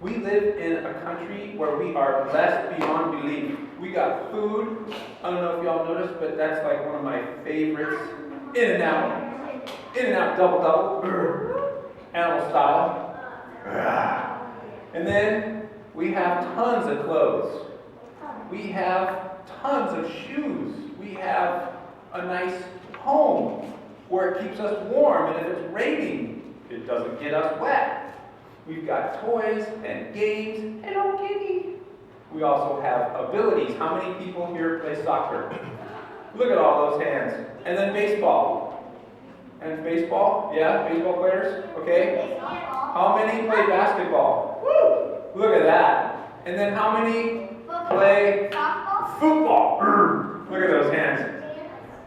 We live in a country where we are blessed beyond belief. We got food. I don't know if y'all noticed, but that's like one of my favorites. In-N-Out. In-N-Out double. Animal style. And then we have tons of clothes. We have tons of shoes. We have a nice home where it keeps us warm, and if it's raining, it doesn't get us wet. We've got toys and games. Hello, kitty. We also have abilities. How many people here play soccer? Look at all those hands. And then baseball. And baseball? Yeah, baseball players? Okay. How many play basketball? Woo! Look at that. And then how many play football? Look at those hands.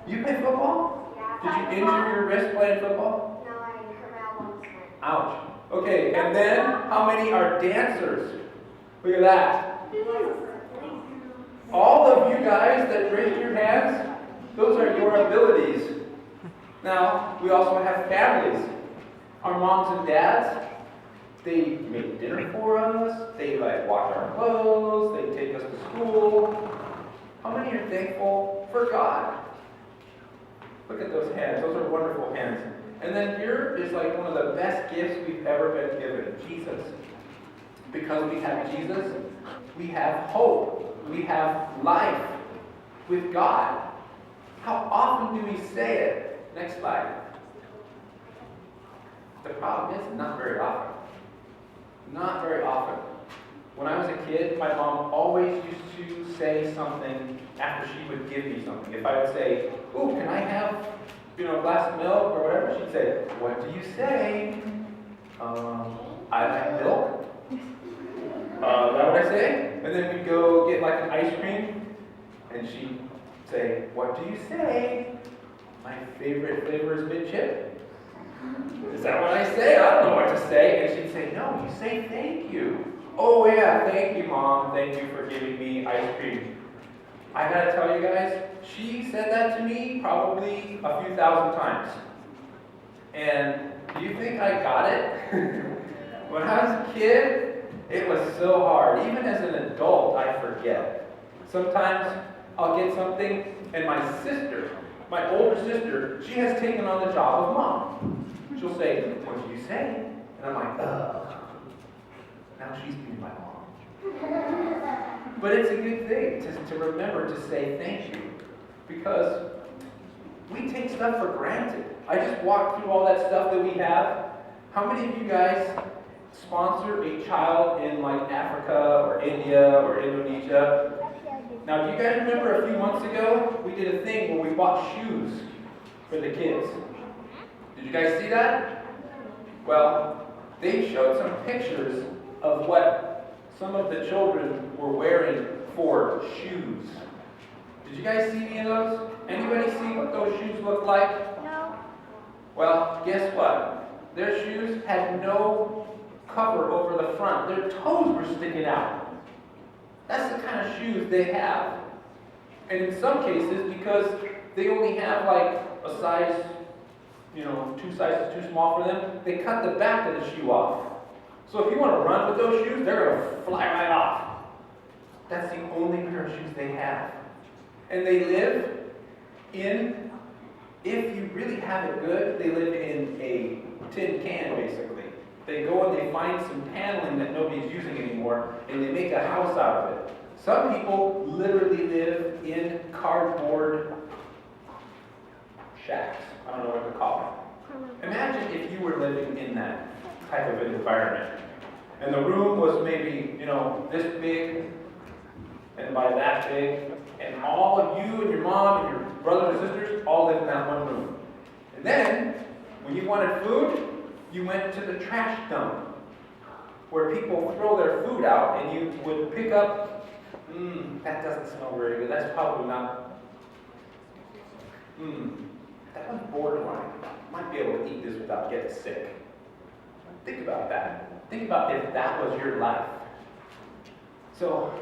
You play football? Did you injure your wrist playing football? No, I hurt my elbow this morning. Ouch. Okay, and then how many are dancers? Look at that. All of you guys that raised your hands, those are your abilities. Now, we also have families. Our moms and dads, they make dinner for us, they wash our clothes, they take us to school. How many are thankful for God? Look at those hands. Those are wonderful hands. And then here is one of the best gifts we've ever been given, Jesus. Because we have Jesus, we have hope. We have life with God. How often do we say it? Next slide. The problem is not very often. Not very often. When I was a kid, my mom always used to say something after she would give me something. If I would say, "Ooh, can I have, a glass of milk," or whatever, she'd say, "What do you say?" "I like milk." Is that what I say? And then we'd go get an ice cream, and she'd say, "What do you say?" "My favorite flavor is mint chip." "Is that what I say?" "I don't know what to say." And she'd say, "No, you say thank you." "Oh yeah, thank you, Mom. Thank you for giving me ice cream." I gotta tell you guys, she said that to me probably a few thousand times. And do you think I got it? When I was a kid, it was so hard. Even as an adult, I forget. Sometimes I'll get something, and my sister, my older sister, she has taken on the job of mom. She'll say, "What do you say?" And I'm like, ugh. Now she's being my mom. But it's a good thing to remember to say thank you, because we take stuff for granted. I just walked through all that stuff that we have. How many of you guys sponsor a child in Africa or India or Indonesia? Now, do you guys remember a few months ago, we did a thing where we bought shoes for the kids? Did you guys see that? Well, they showed some pictures of what some of the children were wearing for shoes. Did you guys see any of those? Anybody see what those shoes look like? No. Well, guess what? Their shoes had no cover over the front. Their toes were sticking out. That's the kind of shoes they have. And in some cases, because they only have a size, 2 sizes too small for them, they cut the back of the shoe off. So if you want to run with those shoes, they're going to fly right off. That's the only pair of shoes they have. And they live in, if you really have it good, they live in a tin can, basically. They go and they find some paneling that nobody's using anymore, and they make a house out of it. Some people literally live in cardboard shacks. I don't know what to call it. Imagine if you were living in that type of environment. And the room was maybe, this big, and by that big, and all of you and your mom and your brothers and sisters all lived in that one room. And then, when you wanted food, you went to the trash dump, where people throw their food out, and you would pick up, that doesn't smell very good, that's probably not, that one's borderline. Might be able to eat this without getting sick. Think about that. Think about if that was your life. So,